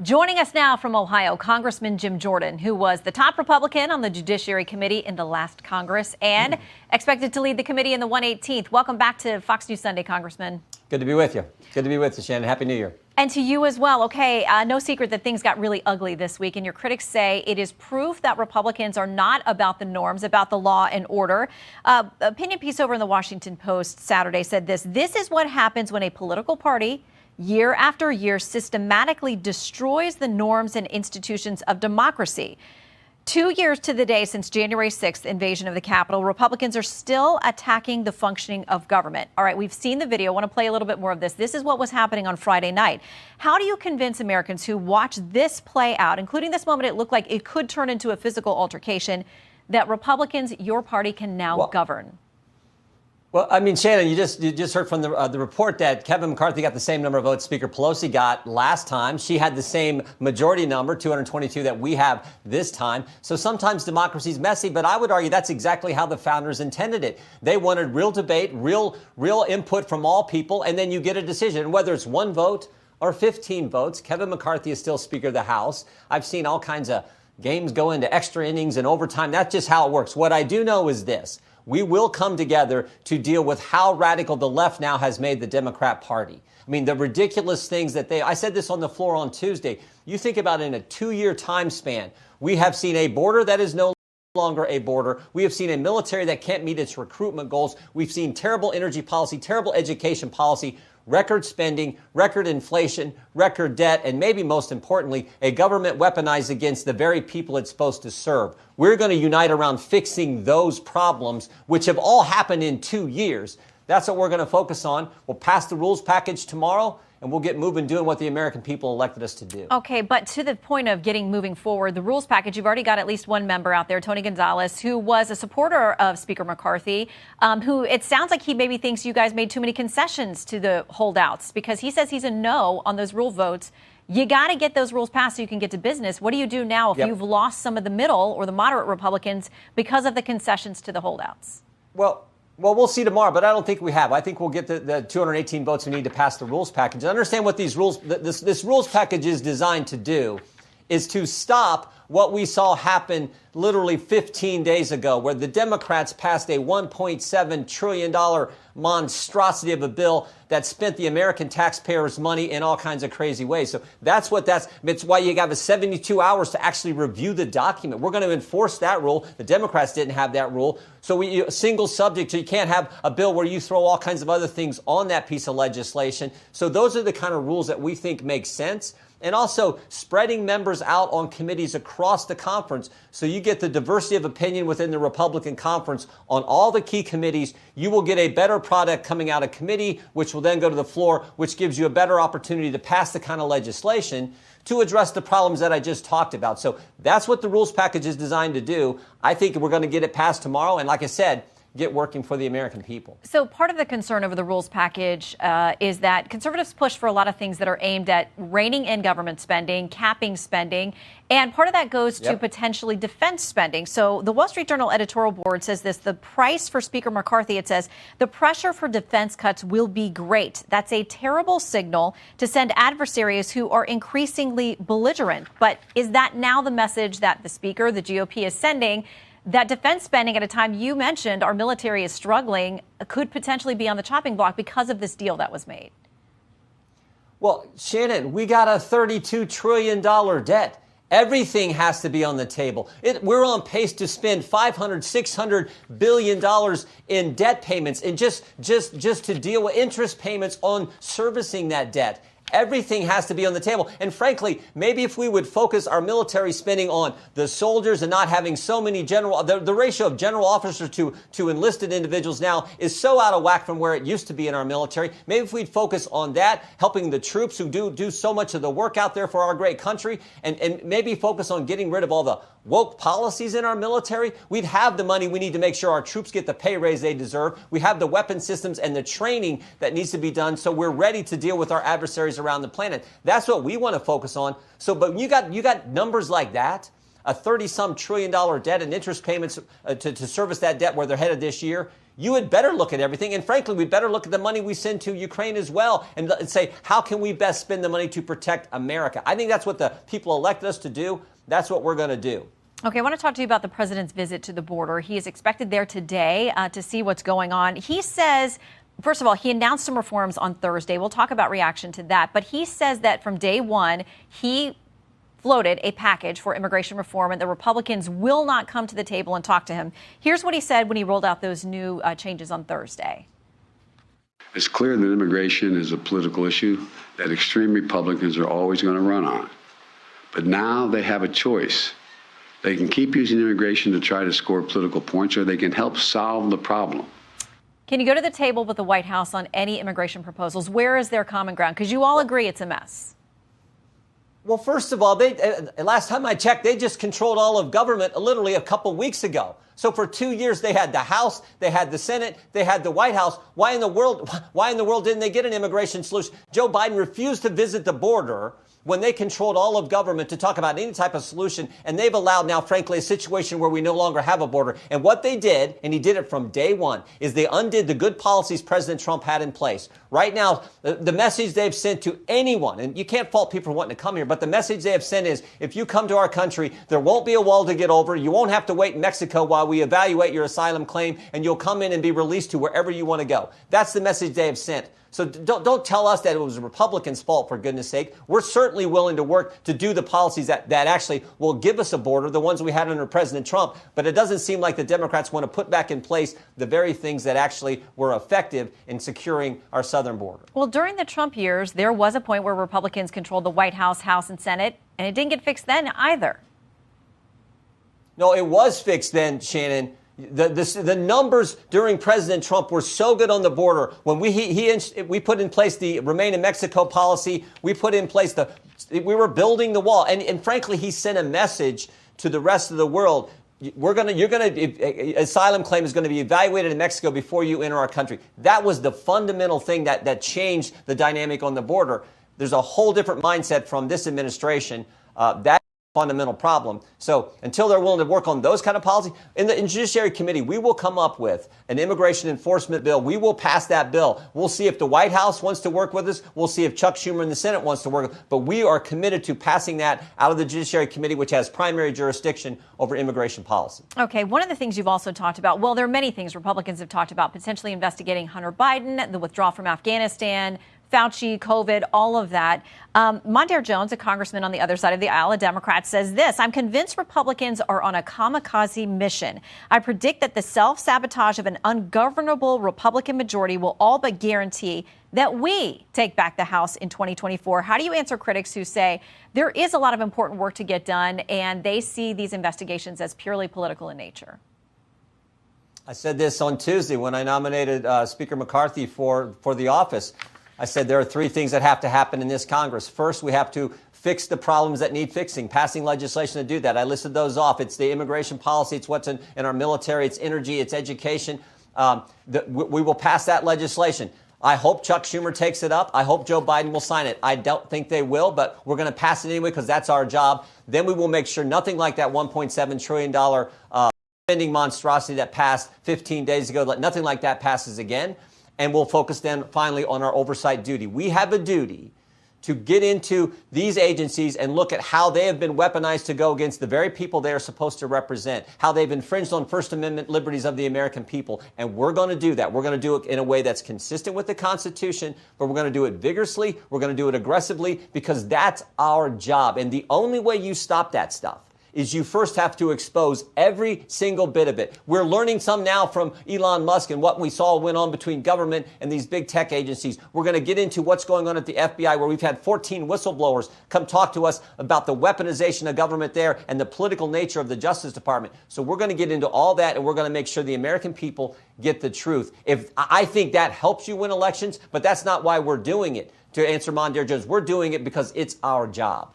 Joining us now from Ohio, Congressman Jim Jordan, who was the top Republican on the Judiciary Committee in the last Congress and expected to lead the committee in the 118th. Welcome back to Fox News Sunday, Congressman. Good to be with you. Good to be with you, Shannon. Happy New Year. And to you as well. Okay, no secret that things got really ugly this week, and your critics say it is proof that Republicans are not about the norms, about the law and order. Opinion piece over in the Washington Post Saturday said this is what happens when a political party year after year systematically destroys the norms and institutions of democracy. 2 years to the day since January 6th invasion of the Capitol, Republicans are still attacking the functioning of government. All right, we've seen the video. I want to play a little bit more of this. This is what was happening on Friday night. How do you convince Americans who watch this play out, including this moment, it looked like it could turn into a physical altercation, that Republicans, your party, can now govern? Well, I mean, Shannon, you just heard from the report that Kevin McCarthy got the same number of votes Speaker Pelosi got last time. She had the same majority number, 222, that we have this time. So sometimes democracy is messy, but I would argue that's exactly how the founders intended it. They wanted real debate, real input from all people, and then you get a decision. And whether it's one vote or 15 votes, Kevin McCarthy is still Speaker of the House. I've seen all kinds of games go into extra innings and overtime. That's just how it works. What I do know is this. We will come together to deal with how radical the left now has made the Democrat Party. I mean, the ridiculous things that I said this on the floor on Tuesday. You think about it in a 2-year time span. We have seen a border that is no longer a border. We have seen a military that can't meet its recruitment goals. We've seen terrible energy policy, terrible education policy, record spending, record inflation, record debt, and maybe most importantly, a government weaponized against the very people it's supposed to serve. We're going to unite around fixing those problems, which have all happened in 2 years. That's what we're going to focus on. We'll pass the rules package tomorrow, and we'll get moving doing what the American people elected us to do. Okay, but to the point of moving forward, the rules package, you've already got at least one member out there, Tony Gonzalez, who was a supporter of Speaker McCarthy, who it sounds like he maybe thinks you guys made too many concessions to the holdouts, because he says he's a no on those rule votes. You got to get those rules passed so you can get to business. What do you do now if you've lost some of the middle or the moderate Republicans because of the concessions to the holdouts? Well, we'll see tomorrow, but I don't think we have. I think we'll get the 218 votes we need to pass the rules package. Understand what these rules, this rules package is designed to do is to stop what we saw happen literally 15 days ago, where the Democrats passed a $1.7 trillion monstrosity of a bill that spent the American taxpayers' money in all kinds of crazy ways. So it's why you have 72 hours to actually review the document. We're going to enforce that rule. The Democrats didn't have that rule. So single subject, so you can't have a bill where you throw all kinds of other things on that piece of legislation. So those are the kind of rules that we think make sense. And also spreading members out on committees across the conference so you get the diversity of opinion within the Republican conference on all the key committees. You will get a better product coming out of committee, which will then go to the floor, which gives you a better opportunity to pass the kind of legislation to address the problems that I just talked about. So that's what the rules package is designed to do. I think we're going to get it passed tomorrow. And like I said, get working for the American people. So part of the concern over the rules package is that conservatives push for a lot of things that are aimed at reining in government spending, capping spending, and part of that goes to potentially defense spending. So the Wall Street Journal editorial board says this: the price for Speaker McCarthy, it says, the pressure for defense cuts will be great. That's a terrible signal to send adversaries who are increasingly belligerent. But is that now the message that the Speaker, the GOP, is sending, that defense spending at a time you mentioned our military is struggling could potentially be on the chopping block because of this deal that was made? Well, Shannon, we got a $32 trillion debt. Everything has to be on the table. We're on pace to spend $500–600 billion in debt payments and just to deal with interest payments on servicing that debt. Everything has to be on the table. And frankly, maybe if we would focus our military spending on the soldiers and not having so many the ratio of general officers to enlisted individuals now is so out of whack from where it used to be in our military. Maybe if we'd focus on that, helping the troops who do so much of the work out there for our great country, and maybe focus on getting rid of all the woke policies in our military, we'd have the money we need to make sure our troops get the pay raise they deserve. We have the weapon systems and the training that needs to be done so we're ready to deal with our adversaries around the planet. That's what we want to focus on. So, but you got numbers like that. a $30-some trillion debt and interest payments to service that debt where they're headed this year, you had better look at everything. And frankly, we better look at the money we send to Ukraine as well and say, how can we best spend the money to protect America? I think that's what the people elected us to do. That's what we're going to do. Okay, I want to talk to you about the president's visit to the border. He is expected there today to see what's going on. He says, first of all, he announced some reforms on Thursday. We'll talk about reaction to that. But he says that from day one, he floated a package for immigration reform and the Republicans will not come to the table and talk to him. Here's what he said when he rolled out those new changes on Thursday. It's clear that immigration is a political issue that extreme Republicans are always going to run on. But now they have a choice. They can keep using immigration to try to score political points, or they can help solve the problem. Can you go to the table with the White House on any immigration proposals? Where is their common ground? Because you all agree it's a mess. Well, first of all, last time I checked, they just controlled all of government literally a couple weeks ago. So for 2 years, they had the House, they had the Senate, they had the White House. Why in the world didn't they get an immigration solution? Joe Biden refused to visit the border when they controlled all of government to talk about any type of solution. And they've allowed now, frankly, a situation where we no longer have a border. And what they did, and he did it from day one, is they undid the good policies President Trump had in place. Right now, the message they've sent to anyone, and you can't fault people for wanting to come here, but the message they have sent is, if you come to our country, there won't be a wall to get over. You won't have to wait in Mexico while we evaluate your asylum claim, and you'll come in and be released to wherever you want to go. That's the message they have sent. So don't tell us that it was the Republicans' fault, for goodness sake. We're certainly willing to work to do the policies that actually will give us a border, the ones we had under President Trump. But it doesn't seem like the Democrats want to put back in place the very things that actually were effective in securing our southern border. Well, during the Trump years, there was a point where Republicans controlled the White House, House, and Senate, and it didn't get fixed then either. No, it was fixed then, Shannon. The numbers during President Trump were so good on the border. When we put in place the Remain in Mexico policy, we put in place we were building the wall. And frankly, he sent a message to the rest of the world. Asylum claim is going to be evaluated in Mexico before you enter our country. That was the fundamental thing that changed the dynamic on the border. There's a whole different mindset from this administration. That fundamental problem. So until they're willing to work on those kind of policies, in the Judiciary Committee, we will come up with an immigration enforcement bill. We will pass that bill. We'll see if the White House wants to work with us. We'll see if Chuck Schumer in the Senate wants to work. But we are committed to passing that out of the Judiciary Committee, which has primary jurisdiction over immigration policy. Okay. One of the things you've also talked about, well, there are many things Republicans have talked about, potentially investigating Hunter Biden, the withdrawal from Afghanistan, Fauci, COVID, all of that. Mondaire Jones, a congressman on the other side of the aisle, a Democrat, says this: I'm convinced Republicans are on a kamikaze mission. I predict that the self-sabotage of an ungovernable Republican majority will all but guarantee that we take back the House in 2024. How do you answer critics who say there is a lot of important work to get done and they see these investigations as purely political in nature? I said this on Tuesday when I nominated Speaker McCarthy for the office. I said there are three things that have to happen in this Congress. First, we have to fix the problems that need fixing, passing legislation to do that. I listed those off. It's the immigration policy. It's what's in our military. It's energy. It's education. We will pass that legislation. I hope Chuck Schumer takes it up. I hope Joe Biden will sign it. I don't think they will, but we're going to pass it anyway because that's our job. Then we will make sure nothing like that $1.7 trillion spending monstrosity that passed 15 days ago, nothing like that passes again. And we'll focus then finally on our oversight duty. We have a duty to get into these agencies and look at how they have been weaponized to go against the very people they are supposed to represent, how they've infringed on First Amendment liberties of the American people. And we're going to do that. We're going to do it in a way that's consistent with the Constitution, but we're going to do it vigorously. We're going to do it aggressively because that's our job. And the only way you stop that stuff is you first have to expose every single bit of it. We're learning some now from Elon Musk and what we saw went on between government and these big tech agencies. We're going to get into what's going on at the FBI, where we've had 14 whistleblowers come talk to us about the weaponization of government there and the political nature of the Justice Department. So we're going to get into all that, and we're going to make sure the American people get the truth. I think that helps you win elections, but that's not why we're doing it. To answer Mondaire Jones, we're doing it because it's our job.